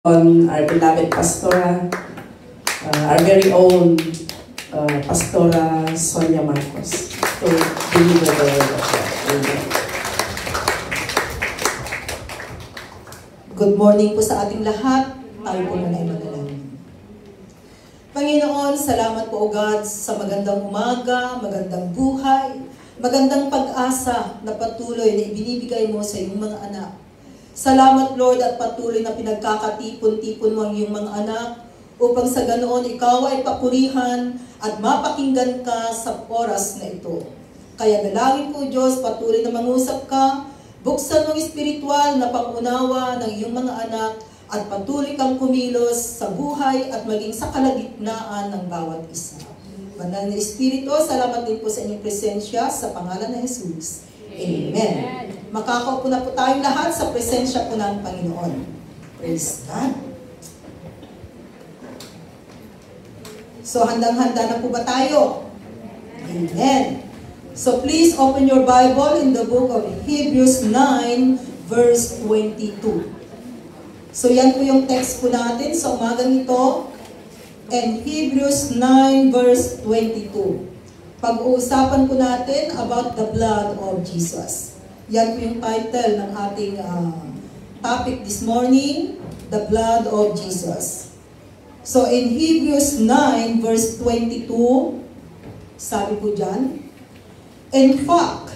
on our beloved Pastora, our very own Pastora Sonia Marcos to deliver the word of God. Amen. Good morning po sa ating lahat. Tayo po muna ay manalangin. Panginoon, salamat po o God sa magandang umaga, magandang buhay, magandang pag-asa na patuloy na ibinibigay mo sa iyong mga anak. Salamat Lord at patuloy na pinagkakatipon-tipon mo ang iyong mga anak upang sa ganoon ikaw ay papurihan at mapakinggan ka sa oras na ito. Kaya dalangin po Diyos, patuloy na mangusap ka, buksan mong espiritual na pangunawa ng iyong mga anak at patuloy kang kumilos sa buhay at maging sa kalagitnaan ng bawat isa. Banal na Espiritu, salamat din po sa inyong presensya sa pangalan ng Jesus. Amen. Makakaupo na po tayong lahat sa presensya po ng Panginoon. Praise God. So, handang-handa na po ba tayo? Amen. So, please open your Bible in the book of Hebrews 9, verse 22. So, yan po yung text po natin sa umagang ito. And Hebrews 9, verse 22. Pag-uusapan po natin about the blood of Jesus. Yan po yung title ng ating topic this morning, the blood of Jesus. So in Hebrews 9 verse 22, sabi po dyan, in fact,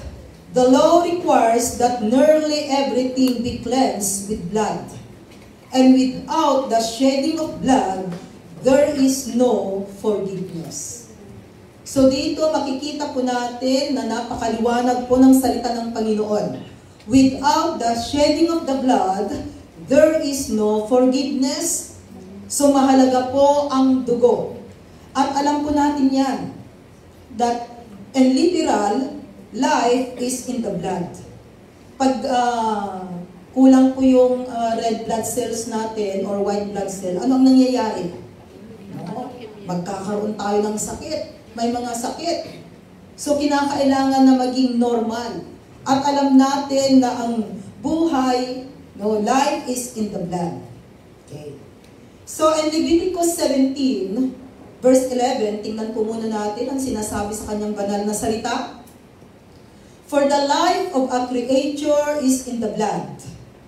the law requires that nearly everything be cleansed with blood. And without the shedding of blood, there is no forgiveness. So dito makikita po natin na napakaliwanag po ng salita ng Panginoon. Without the shedding of the blood, there is no forgiveness. So mahalaga po ang dugo. At alam po natin yan, that in literal, life is in the blood. Pag kulang po yung red blood cells natin or white blood cell, ano ang nangyayari? No? Magkakaroon tayo ng sakit. May mga sakit. So, kinakailangan na maging normal. At alam natin na ang buhay, no, life is in the blood. Okay. So, in Leviticus 17, verse 11, tingnan po muna natin ang sinasabi sa kanyang banal na salita. For the life of a creature is in the blood.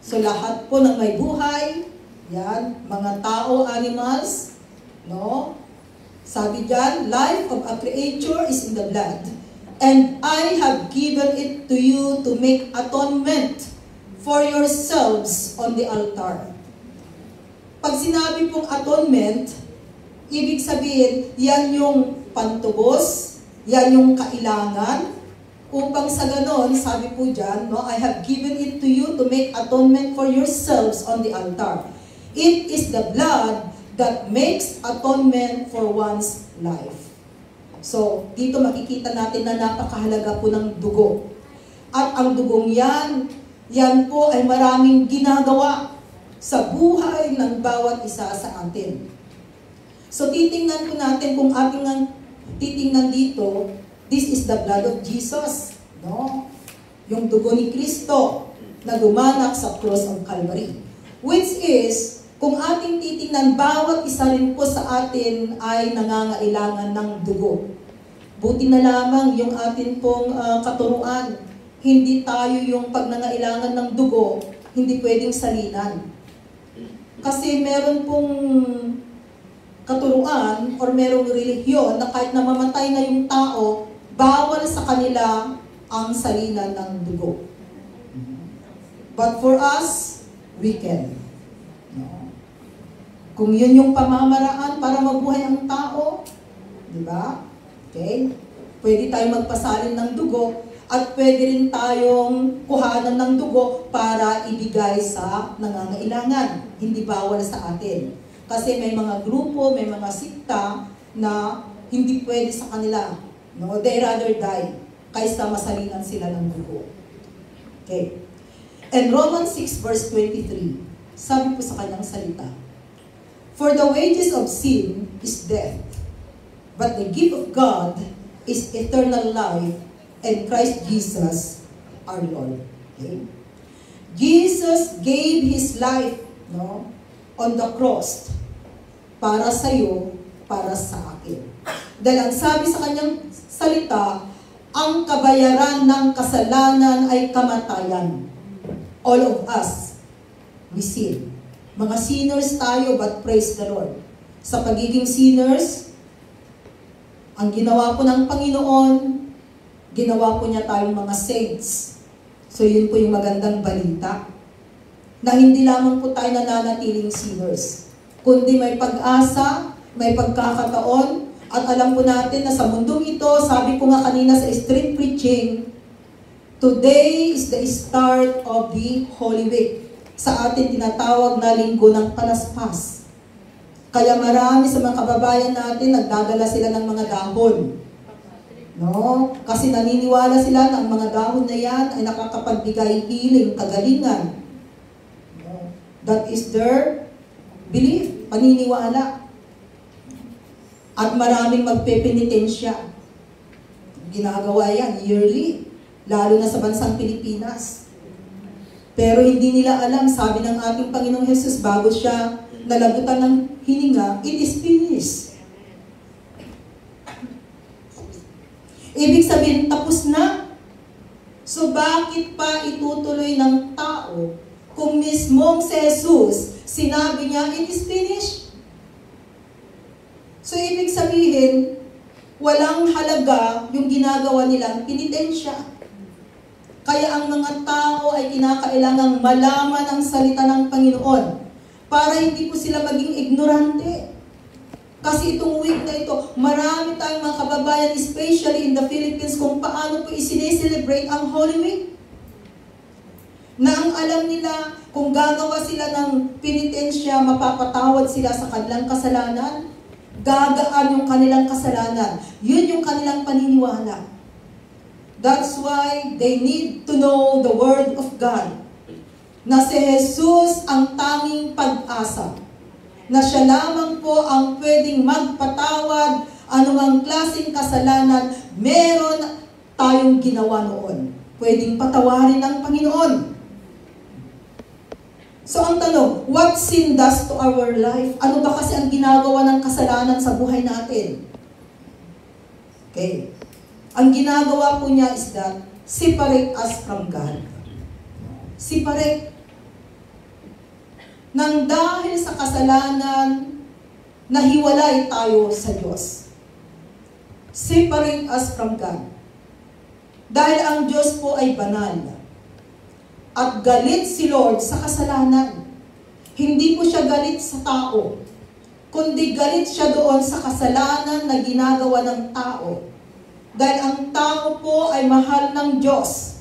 So, lahat po ng may buhay, yan, mga tao, animals, no? Sabi dyan, life of a creature is in the blood. And I have given it to you to make atonement for yourselves on the altar. Pag sinabi pong atonement, ibig sabihin, yan yung pantubos, yan yung kailangan, upang sa ganon, sabi po dyan, no, I have given it to you to make atonement for yourselves on the altar. It is the blood that makes atonement for one's life. So, dito makikita natin na napakahalaga po ng dugo. At ang dugong yan po ay maraming ginagawa sa buhay ng bawat isa sa atin. So, titingnan po natin kung ating titingnan dito, this is the blood of Jesus. No? Yung dugo ni Kristo na dumanak sa cross of Calvary. Which is, kung ating titingnan, bawat isa rin po sa atin ay nangangailangan ng dugo. Buti na lamang yung atin pong katuruan. Hindi tayo yung pag nangailangan ng dugo, hindi pwedeng salinan. Kasi meron pong katuruan or merong relihiyon na kahit namamatay na yung tao, bawal sa kanila ang salinan ng dugo. But for us, we can. Kung yun yung pamamaraan para mabuhay ang tao, di ba? Okay? Pwede tayong magpasalin ng dugo at pwede rin tayong kuhanan ng dugo para ibigay sa nangangailangan. Hindi bawal sa atin. Kasi may mga grupo, may mga sikta na hindi pwede sa kanila. No? They rather die kaysa masalinan sila ng dugo. Okay. And Romans 6 verse 23, sabi po sa kanyang salita, for the wages of sin is death, but the gift of God is eternal life in Christ Jesus our Lord. Okay? Jesus gave His life, no? on the cross para sa iyo, para sa akin. Dahil ang sabi sa kanyang salita, ang kabayaran ng kasalanan ay kamatayan. All of us, we sin. Mga sinners tayo, but praise the Lord. Sa pagiging sinners, ang ginawa po ng Panginoon, ginawa po niya tayong mga saints. So yun po yung magandang balita. Na hindi lamang po tayo nananatiling sinners, kundi may pag-asa, may pagkakataon, at alam po natin na sa mundong ito, sabi ko nga kanina sa street preaching, today is the start of the Holy Week. Sa atin tinatawag na linggo ng palaspas. Kaya marami sa mga kababayan natin, nagdadala sila ng mga dahon. No? Kasi naniniwala sila na ang mga dahon na yan ay nakakapagbigay healing, kagalingan. That is their belief, paniniwala. At maraming magpepenitensya. Ginagawa yan yearly, lalo na sa bansang Pilipinas. Pero hindi nila alam, sabi ng ating Panginoong Jesus bago siya nalagutan ng hininga, it is finished. Ibig sabihin, tapos na. So bakit pa itutuloy ng tao kung mismong si Jesus, sinabi niya, it is finished? So, ibig sabihin, walang halaga yung ginagawa nilang penitensya. Kaya ang mga tao ay kinakailangang malaman ang salita ng Panginoon para hindi po sila maging ignorante. Kasi itong week na ito, marami tayong mga kababayan, especially in the Philippines, kung paano po isineselebrate ang Holy Week. Na ang alam nila, kung gagawa sila ng penitensya, mapapatawad sila sa kanilang kasalanan, gagaan yung kanilang kasalanan. Yun yung kanilang paniniwala. That's why they need to know the Word of God. Na si Jesus ang tanging pag-asa. Na siya lamang po ang pwedeng magpatawad anumang klaseng kasalanan meron tayong ginawa noon. Pwedeng patawarin ng Panginoon. So ang tanong, what sin does to our life? Ano ba kasi ang ginagawa ng kasalanan sa buhay natin? Okay. Ang ginagawa po niya is that, separate us from God. Separate. Nang dahil sa kasalanan, nahiwalay tayo sa Diyos. Separate us from God. Dahil ang Diyos po ay banal. At galit si Lord sa kasalanan. Hindi po siya galit sa tao, kundi galit siya doon sa kasalanan na ginagawa ng tao. Dahil ang tao po ay mahal ng Diyos.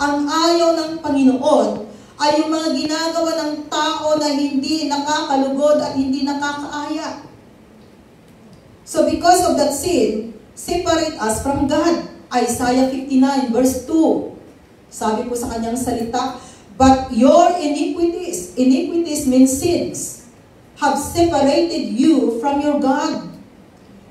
Ang ayaw ng Panginoon ay yung mga ginagawa ng tao na hindi nakakalugod at hindi nakakaaya. So because of that sin, separate us from God. Isaiah 59 verse 2. Sabi po sa kanyang salita, but your iniquities means sins, have separated you from your God.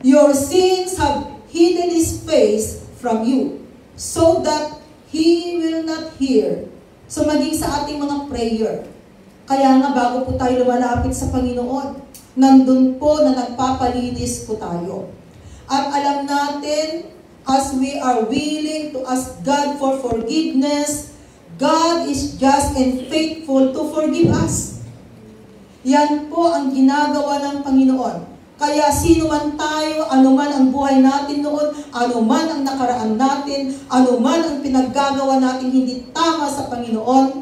Your sins have hidden His face from you, so that He will not hear. So maging sa ating mga prayer. Kaya nga bago po tayo lumalapit sa Panginoon, nandun po na nagpapalinis po tayo. At alam natin, as we are willing to ask God for forgiveness, God is just and faithful to forgive us. Yan po ang ginagawa ng Panginoon. Kaya sino man tayo, anuman ang buhay natin noon, anuman ang nakaraan natin, anuman ang pinaggagawa natin hindi tama sa Panginoon,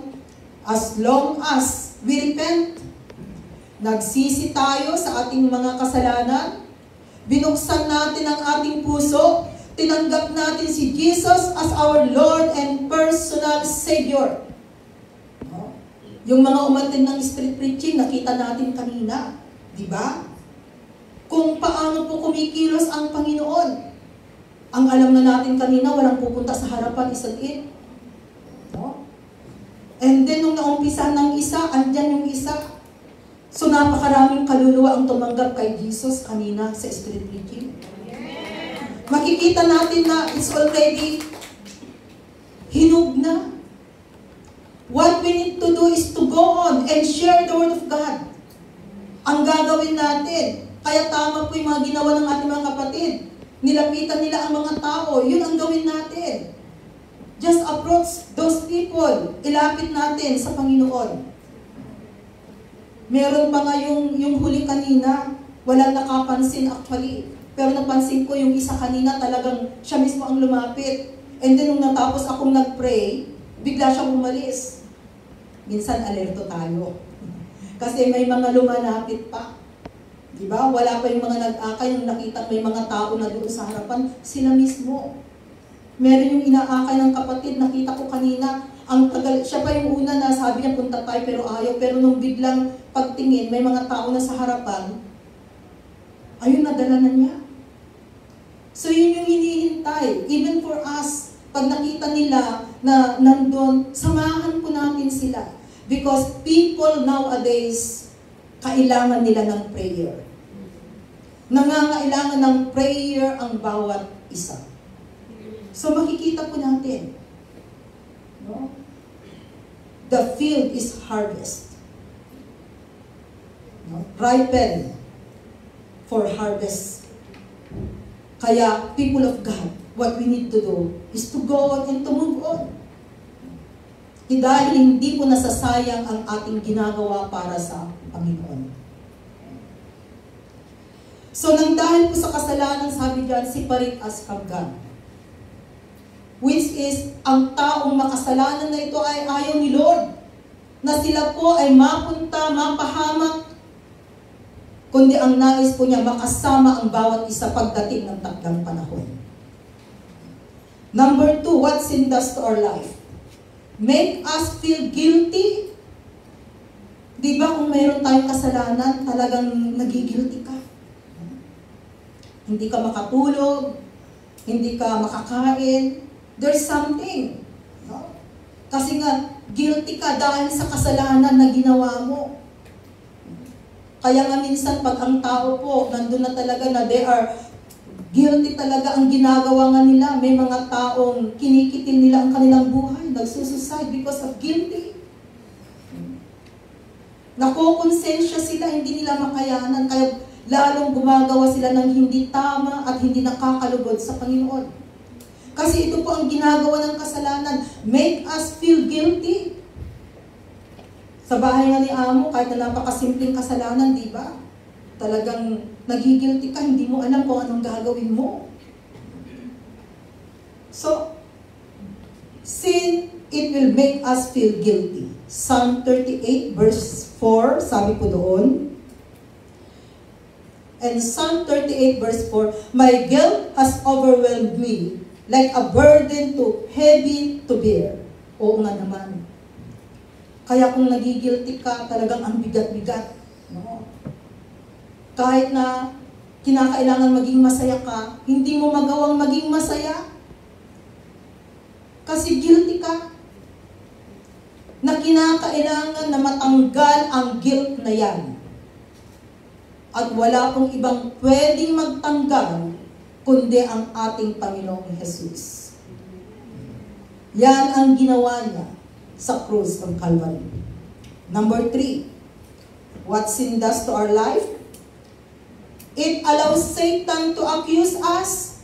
as long as we repent, nagsisi tayo sa ating mga kasalanan, binuksan natin ang ating puso, tinanggap natin si Jesus as our Lord and personal Savior. Yung mga umattend ng street preaching, nakita natin kanina. Di ba? Kung paano po kumikilos ang Panginoon. Ang alam na natin kanina, walang pupunta sa harapan, isa't it. No? And then, nung naumpisan ng isa, andyan yung isa. So, napakaraming kaluluwa ang tumanggap kay Jesus kanina sa street preaching. Makikita natin na it's already hinug na. What we need to do is to go on and share the Word of God. ang gagawin natin. Kaya tama po yung mga ginawa ng ating mga kapatid. Nilapitan nila ang mga tao. Yun ang gawin natin. Just approach those people. Ilapit natin sa Panginoon. Meron pa nga yung huli kanina. Walang nakapansin actually. Pero napansin ko yung isa kanina talagang siya mismo ang lumapit. And then nung natapos akong nag-pray, bigla siyang umalis. Minsan alerto tayo. Kasi may mga lumalapit pa. Diba? Wala pa yung mga nag-akay, yung nakita may mga tao na doon sa harapan, sila mismo. Meron yung inaakay ng kapatid, nakita ko kanina, ang tagal, siya pa yung una na sabi niya punta tayo pero ayaw. Pero nung biglang pagtingin, may mga tao na sa harapan, ayun, nadala na niya. So yun yung hinihintay. Even for us, pag nakita nila na nandun, samahan po natin sila. Because people nowadays, kailangan nila ng prayer. Nangangailangan ng prayer ang bawat isa. So makikita po natin, no? The field is harvest. No? Ripen for harvest. Kaya, people of God, what we need to do is to go on and to move on. Dahil hindi po nasasayang ang ating ginagawa para sa Panginoon. So, nang dahil po sa kasalanan, sabi diyan, separate us from God. Which is, ang taong makasalanan na ito ay ayaw ni Lord. Na sila po ay mapunta, mapahamak, kundi ang nais po niya makasama ang bawat isa pagdating ng takdang panahon. Number 2, what sin does to our life? Make us feel guilty. Di ba kung mayroon tayong kasalanan, talagang nagigilty ka? Hindi ka makatulog, hindi ka makakain, there's something. No? Kasi nga, guilty ka dahil sa kasalanan na ginawa mo. Kaya nga minsan pag ang tao po, nandun na talaga na they are guilty talaga ang ginagawa nga nila. May mga taong kinikitil nila ang kanilang buhay, nagsusuicide because of guilty. Nakokonsensya sila, hindi nila makayanan, kaya lalong gumagawa sila ng hindi tama at hindi nakakalugod sa Panginoon. Kasi ito po ang ginagawa ng kasalanan, make us feel guilty. Sa bahay nga ni Amo, kahit na napakasimpleng kasalanan, di ba? Talagang nagigilty ka, hindi mo alam kung anong gagawin mo. So, sin, it will make us feel guilty. Psalm 38 verse 4, sabi po doon. And Psalm 38 verse 4, my guilt has overwhelmed me, like a burden too heavy to bear. Oo nga naman. Kaya kung nagigilty ka, talagang ang bigat-bigat. No? Kahit na kinakailangan maging masaya ka, hindi mo magawang maging masaya. Kasi guilty ka. Na kinakailangan na matanggal ang guilt na yan. At wala pong ibang pwedeng magtanggal, kundi ang ating Panginoong Jesus. Yan ang ginawa niya sa krus ng Calvary. Number 3, what sin does to our life? It allows Satan to accuse us.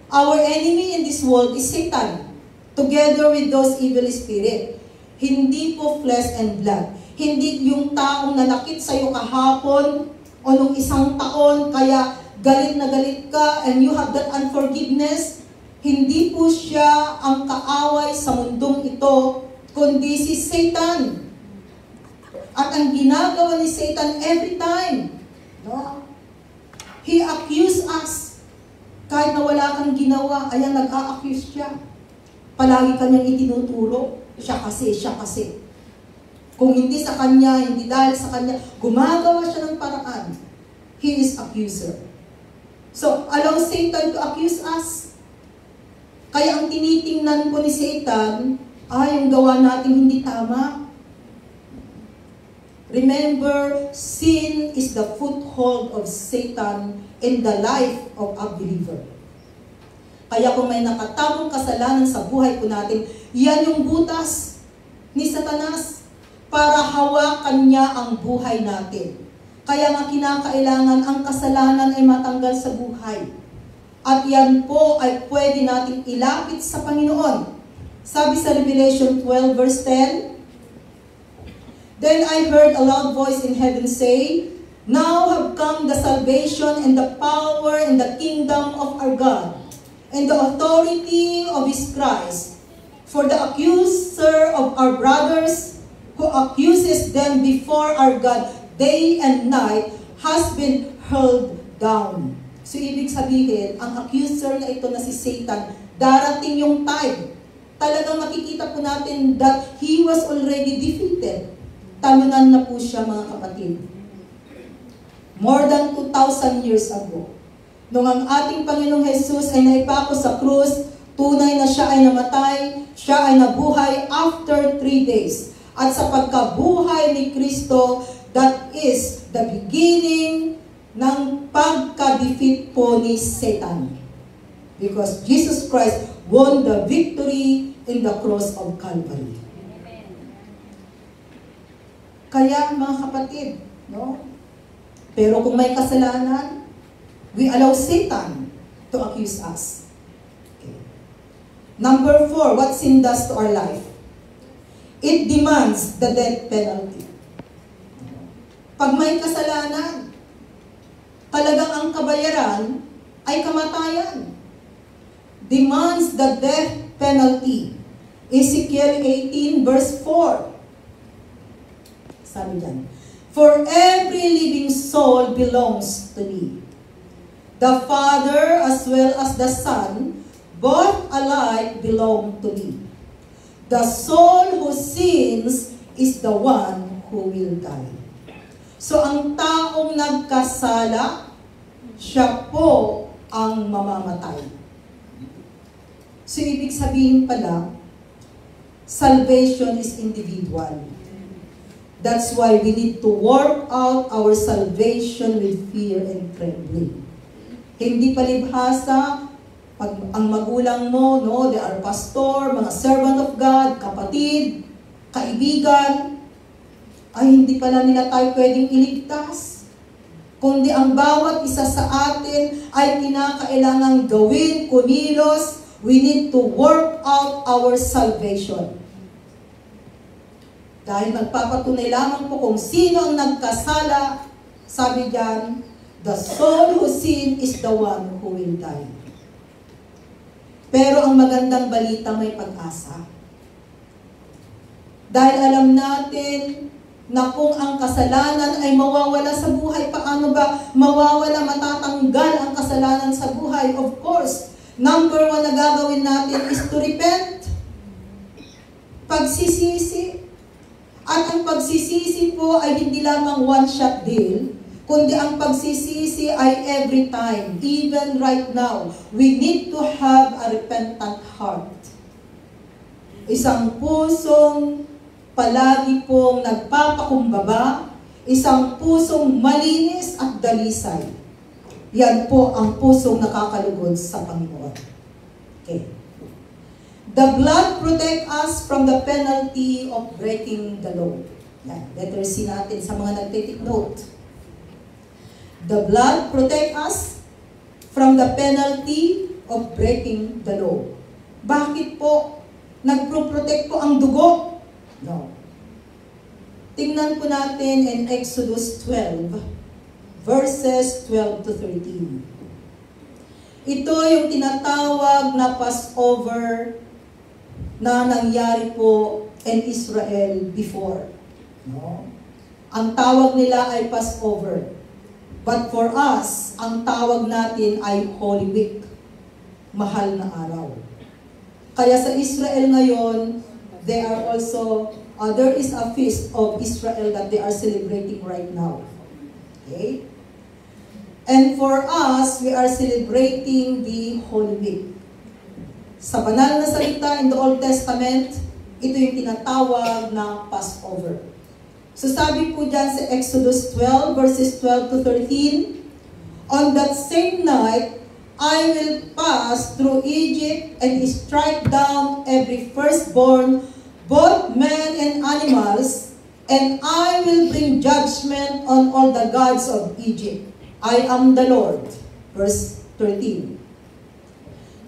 Our enemy in this world is Satan, together with those evil spirits. Hindi po flesh and blood. Hindi yung taong nanakit sa'yo kahapon o nung isang taon, kaya galit na galit ka and you have that unforgiveness. Hindi po siya ang kaaway sa mundong ito, kundi si Satan. At ang ginagawa ni Satan every time, no? He accused us. Kahit na wala kang ginawa, ayan, nag-a-accuse siya. Palagi kanyang itinuturo, siya kasi. Kung hindi sa kanya, hindi dahil sa kanya, gumagawa siya ng paraan. He is accuser. So, allow Satan to accuse us. Kaya ang tinitingnan po ni Satan, yung gawa natin hindi tama. Remember, sin is the foothold of Satan in the life of a believer. Kaya kung may nakatamong kasalanan sa buhay po natin, yan yung butas ni Satanas para hawakan niya ang buhay natin. Kaya nga kinakailangan ang kasalanan ay matanggal sa buhay. At yan po ay pwede nating ilapit sa Panginoon. Sabi sa Revelation 12 verse 10, Then I heard a loud voice in heaven say, Now have come the salvation and the power and the kingdom of our God, and the authority of His Christ. For the accuser of our brothers, who accuses them before our God day and night, has been hurled down. So, ibig sabihin, ang accuser na ito na si Satan, darating yung time. Talagang makikita po natin that he was already defeated. Talunan na po siya, mga kapatid. More than 2,000 years ago. Nung ang ating Panginoong Jesus ay naipako sa krus, tunay na siya ay namatay, siya ay nabuhay after 3 days. At sa pagkabuhay ni Kristo, that is the beginning ng pagka-defeat po ni Satan. Because Jesus Christ won the victory in the cross of Calvary. Kaya mga kapatid, no? Pero kung may kasalanan, we allow Satan to accuse us. Okay. Number 4, what sin does to our life? It demands the death penalty. Pag may kasalanan, talagang ang kabayaran ay kamatayan. Demands the death penalty. Ezekiel 18 verse 4. Sabi diyan, For every living soul belongs to me. The Father as well as the Son, both alike belong to me. The soul who sins is the one who will die. So ang taong nagkasala, siya po ang mamamatay. So ibig sabihin pala, salvation is individual. That's why we need to work out our salvation with fear and trembling. Hindi palibhasa, pag ang magulang mo, no, they are pastor, mga servant of God, kapatid, kaibigan, ay hindi pala nila tayo pwedeng iligtas. Kundi ang bawat isa sa atin ay kinakailangang gawin, kumilos, we need to work out our salvation. Dahil magpapatunay lamang po kung sino ang nagkasala, sabi diyan, the soul who sin is the one who will die. Pero ang magandang balita, may pag-asa. Dahil alam natin na kung ang kasalanan ay mawawala sa buhay, paano ba mawawala, matatanggal ang kasalanan sa buhay? Of course, number 1 na gagawin natin is to repent. Pagsisisi. At ang pagsisisi po ay hindi lamang one-shot deal, kundi ang pagsisisi ay every time, even right now. We need to have a repentant heart. Isang pusong palagi pong nagpapakumbaba, isang pusong malinis at dalisay. Yan po ang pusong nakakalugod sa Panginoon. Okay. The blood protect us from the penalty of breaking the law. Yan, letter C natin sa mga nagtitake note. The blood protect us from the penalty of breaking the law. Bakit po nagpro-protect po ang dugo? No. Tingnan po natin in Exodus 12, verses 12 to 13. Ito yung tinatawag na Passover na nangyari po in Israel before. No? Ang tawag nila ay Passover. But for us, ang tawag natin ay Holy Week. Mahal na araw. Kaya sa Israel ngayon, they are also, there is a feast of Israel that they are celebrating right now. Okay? And for us, we are celebrating the Holy Week. Sa banal na salita in the Old Testament, ito yung tinatawag na Passover. So sabi po dyan sa Exodus 12, verses 12 to 13, On that same night, I will pass through Egypt and strike down every firstborn, both men and animals, and I will bring judgment on all the gods of Egypt. I am the Lord. Verse 13.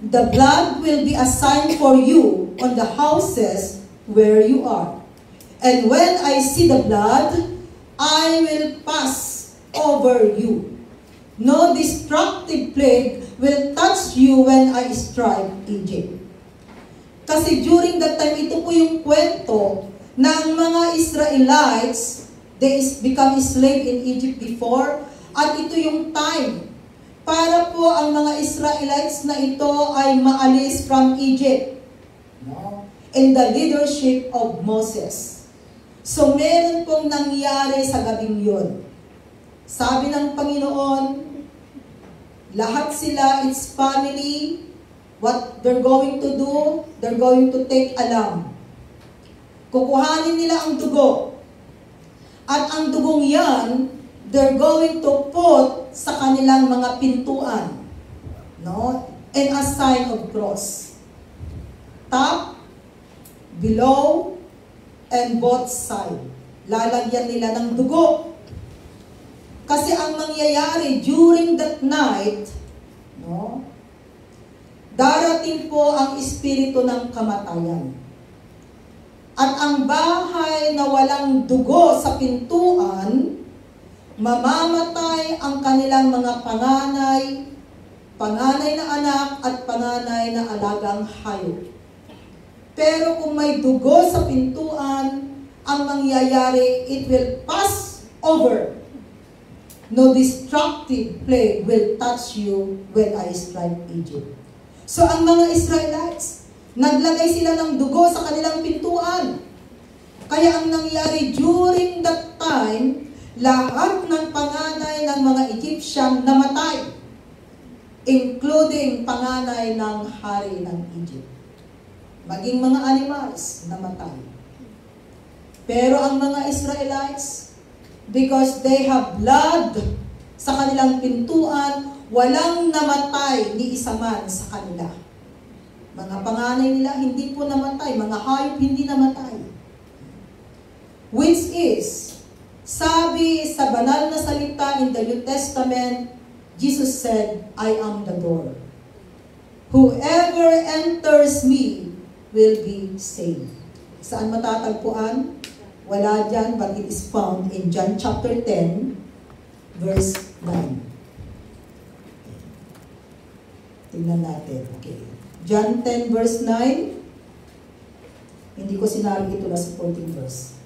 The blood will be a sign for you on the houses where you are. And when I see the blood, I will pass over you. No destructive plague will touch you when I strike Egypt. Kasi during that time, ito po yung kwento ng mga Israelites, they become slave in Egypt before, at ito yung time para po ang mga Israelites na ito ay maalis from Egypt. No? In the leadership of Moses. So meron pong nangyari sa gabing yun. Sabi ng Panginoon, lahat sila, its family, what they're going to do, they're going to take a lamb. Kukuhanin nila ang dugo. At ang dugong yan, they're going to put sa kanilang mga pintuan. No? And a sign of cross. Top, below, and both side. Lalagyan nila ng dugo. Kasi ang mangyayari during that night, no, darating po ang espiritu ng kamatayan. At ang bahay na walang dugo sa pintuan, mamamatay ang kanilang mga panganay, panganay na anak at panganay na alagang hayop. Pero kung may dugo sa pintuan, ang mangyayari, it will pass over. No destructive plague will touch you when I strike Egypt. So ang mga Israelites, naglagay sila ng dugo sa kanilang pintuan. Kaya ang nangyari during that time, lahat ng panganay ng mga Egyptian namatay, including panganay ng hari ng Egypt. Maging mga animals namatay. Pero ang mga Israelites, because they have blood sa kanilang pintuan, walang namatay ni isa man sa kanila. Mga panganay nila hindi po namatay, mga hayop hindi namatay. Which is, sabi sa banal na salita in the New Testament, Jesus said, I am the door. Whoever enters me will be saved. Saan matatagpuan? Wala dyan, but it is found in John chapter 10, verse 9. Tingnan natin. Okay. John 10, verse 9. Hindi ko sinabi ito na supporting verse.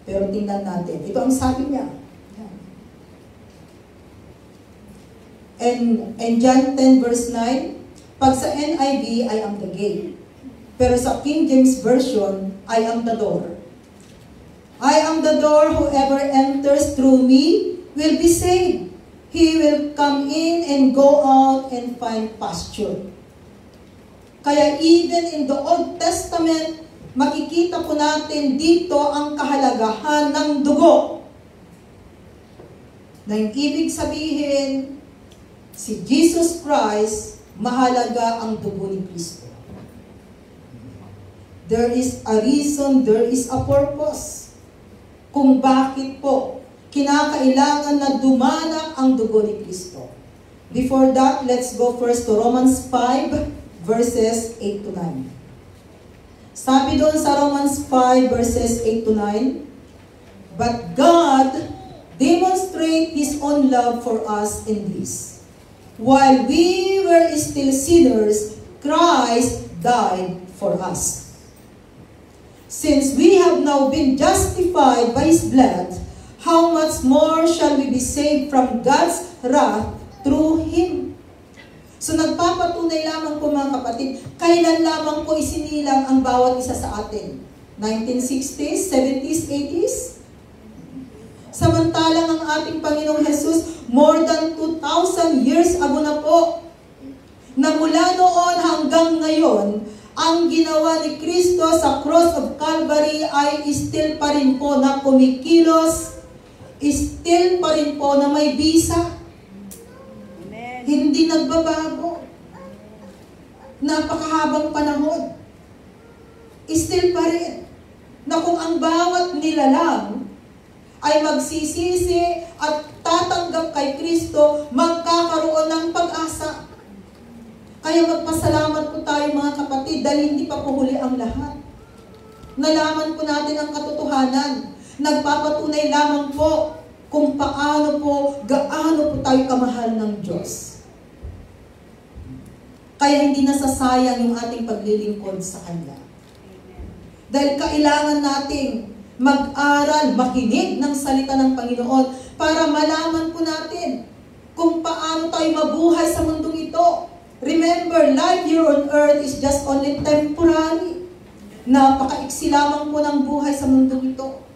Pero tingnan natin. Ito ang sabi niya. And John 10, verse 9, pag sa NIV, I am the gate. Pero sa King James Version, I am the door. I am the door, whoever enters through me will be saved. He will come in and go out and find pasture. Kaya even in the Old Testament, makikita po natin dito ang kahalagahan ng dugo. Na yung ibig sabihin, si Jesus Christ, mahalaga ang dugo ni Kristo. There is a reason, there is a purpose kung bakit po kinakailangan na dumanak ang dugo ni Kristo. Before that, let's go first to Romans 5, verses 8 to 9. Sabi doon sa Romans 5, verses 8 to 9, but God demonstrates His own love for us in this. While we were still sinners, Christ died for us. Since we have now been justified by His blood, how much more shall we be saved from God's wrath through Him? So nagpapatunay lamang po mga kapatid, kailan lamang po isinilang ang bawat isa sa atin? 1960s, 70s, 80s? Samantalang ang ating Panginoong Jesus, more than 2,000 years ago na po, na mula noon hanggang ngayon, ang ginawa ni Kristo sa cross of Calvary ay still pa rin po na kumikilos, still pa rin po na may bisa. Amen. Hindi nagbabago. Napakahabang panahon. Still pa rin na kung ang bawat nilalang ay magsisisi at tatanggap kay Kristo, magkakaroon ng pag-asa. Kaya magpasalamat po tayo mga kapatid dahil hindi pa po huli ang lahat. Nalaman po natin ang katotohanan. Nagpapatunay lamang po kung gaano po tayo kamahal ng Diyos. Kaya hindi nasasayang yung ating paglilingkod sa Kanya. Dahil kailangan nating mag-aral, makinig ng salita ng Panginoon para malaman po natin kung paano tayo mabuhay sa mundong ito. Remember, life here on earth is just only temporary. Napakaiksi lamang po ng buhay sa mundong ito.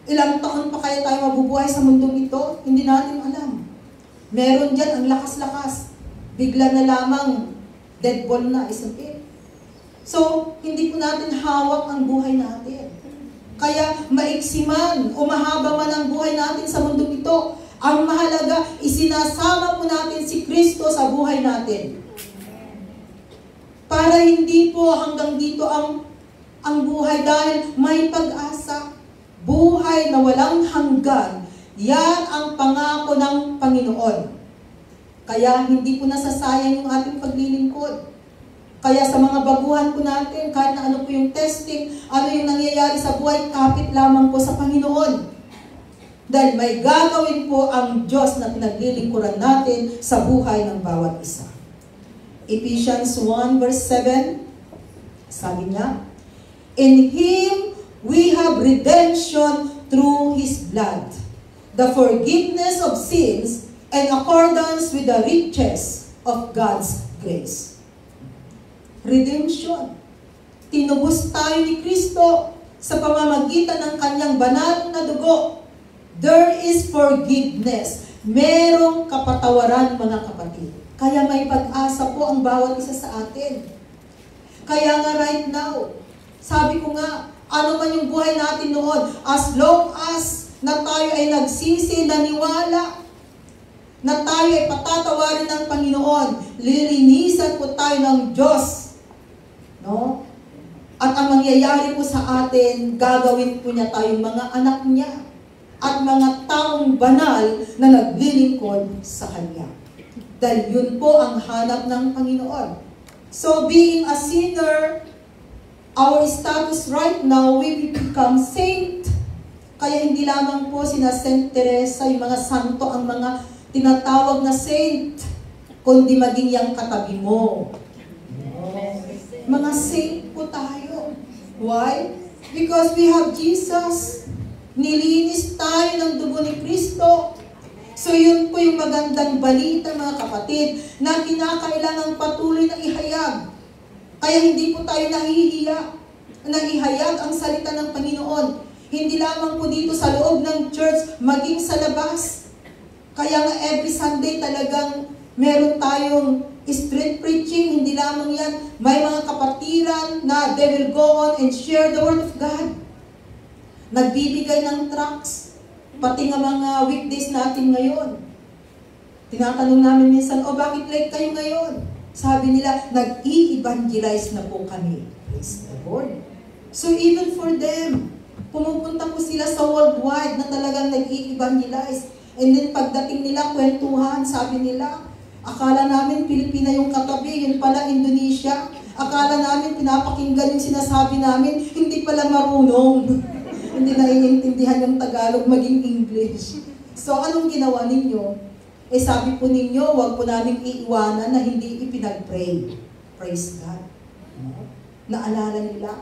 Ilang taon pa kaya tayo mabubuhay sa mundong ito? Hindi natin alam. Meron dyan ang lakas-lakas. Bigla na lamang dead ball na, isn't it? So, hindi po natin hawak ang buhay natin. Kaya maiksi man o mahaba man ang buhay natin sa mundong ito, ang mahalaga, isinasama po natin si Kristo sa buhay natin. Para hindi po hanggang dito ang buhay dahil may pag-asa. Buhay na walang hanggan. Yan ang pangako ng Panginoon. Kaya hindi po nasasayang yung ating paglilingkod. Kaya sa mga baguhan po natin, kahit na ano po yung testing, ano yung nangyayari sa buhay, kapit lamang po sa Panginoon. Dahil may gagawin po ang Diyos na pinaglilingkuran natin sa buhay ng bawat isa. Ephesians 1 verse 7, sabi niya, in Him we have redemption through His blood, the forgiveness of sins in accordance with the riches of God's grace. Redemption. Tinubos tayo ni Kristo sa pamamagitan ng Kanyang banal na dugo. There is forgiveness. Merong kapatawaran, mga kapatid. Kaya may pag-asa po ang bawat isa sa atin. Kaya nga right now, sabi ko nga, ano man yung buhay natin noon, as long as na tayo ay nagsisi, naniwala, na tayo ay patatawarin ng Panginoon, lilinisan po tayo ng Diyos. No? At ang mangyayari po sa atin, gagawin po niya tayong mga anak niya at mga taong banal na naglilingkod sa Kanya. Dahil yun po ang hanap ng Panginoon. So being a sinner, our status right now, we become saint. Kaya hindi lamang po sina Saint Teresa, yung mga santo, ang mga tinatawag na saint, kundi maging yung katabi mo. Mga saint po tayo. Why? Because we have Jesus. Nilinis tayo ng dugo ni Kristo. So yun po yung magandang balita, mga kapatid, na kinakailangang patuloy na ihayag. Kaya hindi po tayo nahihiya na ihayag ang salita ng Panginoon. Hindi lamang po dito sa loob ng church, maging sa labas. Kaya nga every Sunday talagang meron tayong street preaching, hindi lamang yan. May mga kapatiran na they will go on and share the Word of God. Nagbibigay ng tracts. Pati nga mga weekdays natin ngayon. Tinatanong namin minsan, bakit late kayo ngayon? Sabi nila, nag-i-evangelize na po kami. Praise the Lord. So even for them, pumupunta po sila sa worldwide na talagang nag-i-evangelize. And then pagdating nila, kwentuhan, sabi nila, akala namin Pilipina yung katabi, yun pala Indonesia. Akala namin pinapakinggan yung sinasabi namin, hindi pala marunong. Hindi naiintindihan yung Tagalog, maging English. So, anong ginawa ninyo? Sabi po ninyo, huwag po namin iiwanan na hindi ipinag-pray. Praise God. Naalala nila.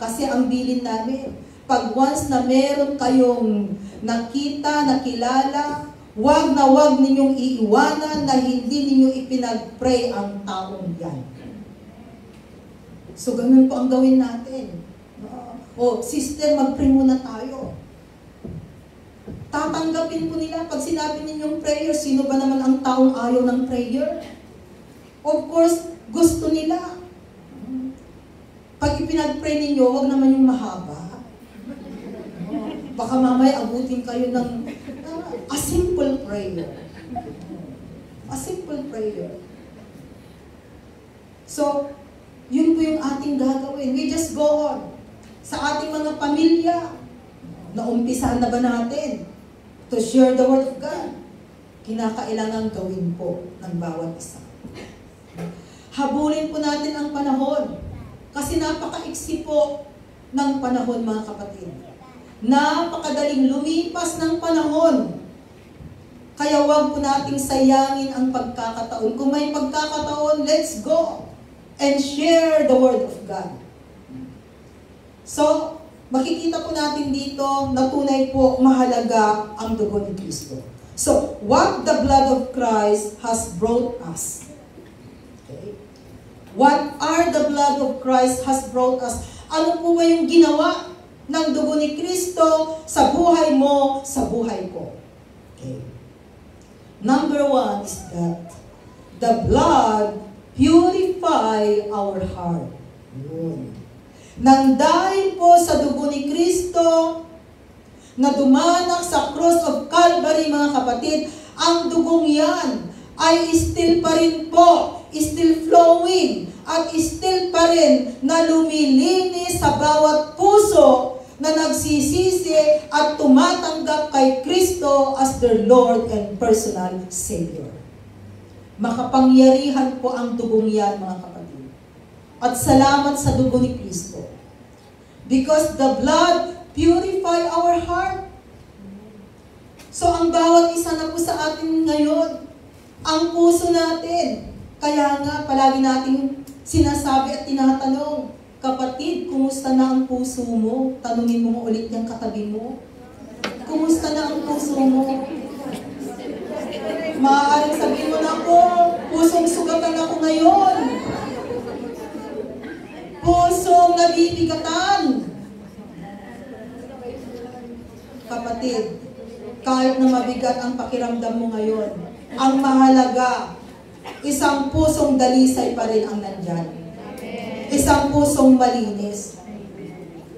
Kasi ang bilin namin, pag once na meron kayong nakita, nakilala, huwag na huwag ninyong iiwanan na hindi ninyo ipinag-pray ang taong yan. So, ganun po ang gawin natin. Sister, mag-pray muna tayo. Tatanggapin po nila pag sinabi ninyong prayer. Sino ba naman ang taong ayaw ng prayer? Of course, gusto nila. Pag ipinag-pray ninyo, huwag naman yung mahaba. Baka mamaya abutin kayo ng a simple prayer. A simple prayer. So, yun po yung ating gagawin. We just go on. Sa ating mga pamilya, naumpisahan na ba natin? to share the Word of God. Kinakailangan gawin po ng bawat isa. Habulin po natin ang panahon. Kasi napakaiksi po ng panahon, mga kapatid. Napakadaling lumipas ng panahon. Kaya wag po nating sayangin ang pagkakataon. Kung may pagkakataon, let's go and share the Word of God. So, makikita po natin dito na tunay po mahalaga ang dugo ni Kristo. So, what the blood of Christ has brought us. Okay? What are the blood of Christ has brought us? Ano po ba yung ginawa ng dugo ni Kristo sa buhay mo, sa buhay ko? Okay. Number 1 is that the blood purify our heart. Yun. Nang dahil po sa dugo ni Kristo na dumanak sa cross of Calvary, mga kapatid, ang dugong yan ay still pa rin po, still flowing, at still pa rin na lumilinis sa bawat puso na nagsisisi at tumatanggap kay Kristo as their Lord and personal Savior. Makapangyarihan po ang dugong yan, mga kapatid. At salamat sa dugo ni Kristo. Because the blood purify our heart. So, ang bawat isa na po sa atin ngayon, ang puso natin. Kaya nga, palagi nating sinasabi at tinatanong, kapatid, kumusta na ang puso mo? Tanungin mo ulit yung katabi mo. Kumusta na ang puso mo? Maaaring sabihin mo na ako, pusong sugatan ako ngayon. Pusong nabibigatan. Kapatid, kahit na mabigat ang pakiramdam mo ngayon, ang mahalaga, isang pusong dalisay pa rin ang nandyan. Isang pusong malinis.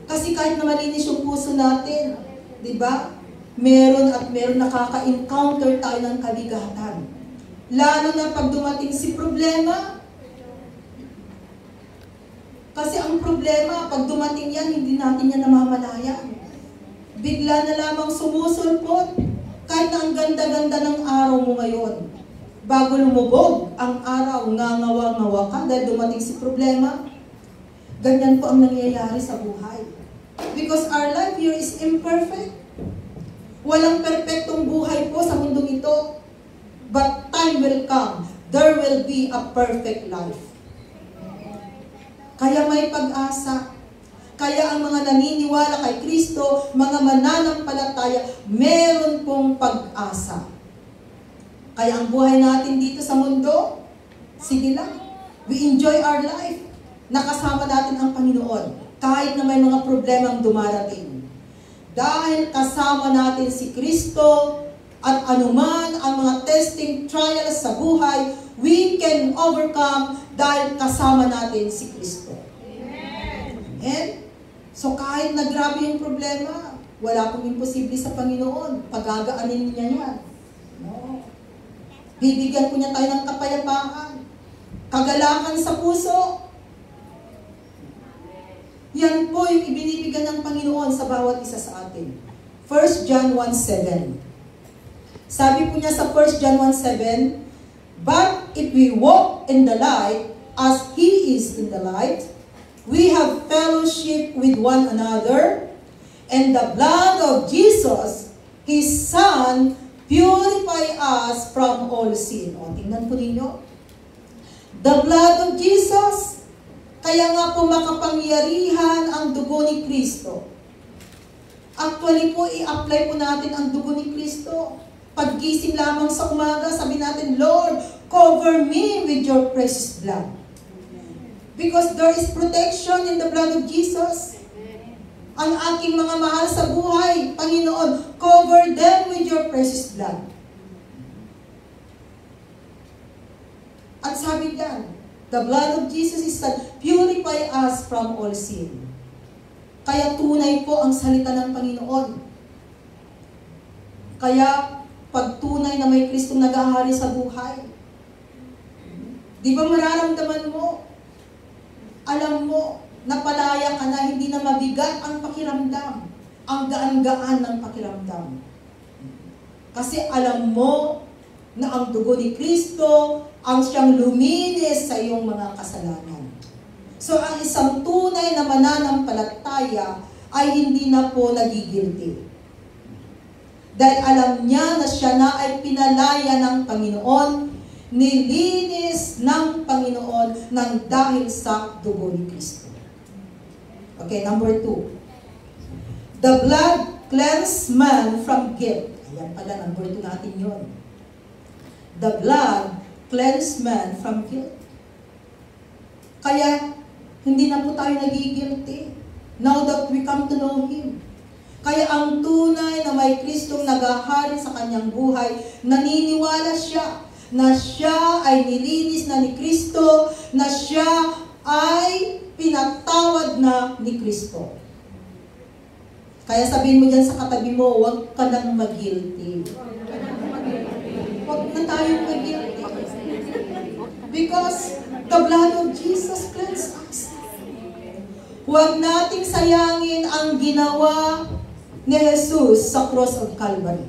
Kasi kahit na malinis yung puso natin, di ba? Meron at meron nakaka-encounter tayo ng kabigatan. Lalo na pag dumating si problema. Kasi ang problema, pag dumating yan, hindi natin yan namamalayan. Bigla na lamang sumusulpot. Kahit na ang ganda-ganda ng araw mo ngayon. Bago lumubog ang araw, ngangawa-ngawa ka dahil dumating si problema. Ganyan po ang nangyayari sa buhay. Because our life here is imperfect. Walang perpektong buhay po sa mundong ito. But time will come. There will be a perfect life. Kaya may pag-asa. Kaya ang mga naniniwala kay Kristo, mga mananampalataya, meron pong pag-asa. Kaya ang buhay natin dito sa mundo, sige lang. We enjoy our life. Nakasama natin ang Panginoon. Kahit na may mga problemang dumarating. Dahil kasama natin si Kristo, at anuman ang mga testing trials sa buhay, we can overcome dahil kasama natin si Kristo. Amen? So kahit na grabe yung problema, wala pong imposible sa Panginoon. Pagagaanin niya yan. No. Bibigyan po niya tayo ng kapayapaan. Kagalakan sa puso. Yan po yung ibinibigyan ng Panginoon sa bawat isa sa atin. 1 John 1:7. Sabi po niya sa 1 John 1:7, but if we walk in the light as He is in the light, we have fellowship with one another, and the blood of Jesus, His Son, purify us from all sin. O, tingnan po ninyo. The blood of Jesus. Kaya nga po makapangyarihan ang dugo ni Kristo. Actually po, i-apply po natin ang dugo ni Kristo. Paggising lamang sa umaga, sabi natin, Lord, cover me with your precious blood. Because there is protection in the blood of Jesus. Ang aking mga mahal sa buhay, Panginoon, cover them with your precious blood. At sabi diyan, the blood of Jesus is that purify us from all sin. Kaya tunay po ang salita ng Panginoon. Kaya pag tunay na may Kristong nag-ahari sa buhay, di ba mararamdaman mo, alam mo, napalaya ka na, hindi na mabigat ang pakiramdam. Ang gaan-gaan ng pakiramdam. Kasi alam mo na ang dugo ni Kristo ang siyang luminis sa iyong mga kasalanan. So ang isang tunay na mananampalataya ay hindi na po nagigilty. Dahil alam niya na siya na ay pinalaya ng Panginoon, nilinis ng Panginoon ng dahil sa dugo ni Kristo. Okay, number 2. The blood cleansed man from guilt. Ayan pala, number 2 natin yun. The blood cleansed man from guilt. Kaya, hindi na po tayo nagigilty. Now that we come to know Him. Kaya ang tunay na may Kristong naghahari sa kanyang buhay, naniniwala siya na siya ay nilinis na ni Kristo, na siya ay pinatawad na ni Kristo. Kaya sabihin mo dyan sa katabi mo, huwag ka nang mag-guilty. Huwag na tayong mag-guilty. Because the blood of Jesus cleanses us. Huwag nating sayangin ang ginawa ni Jesus sa cross of Calvary.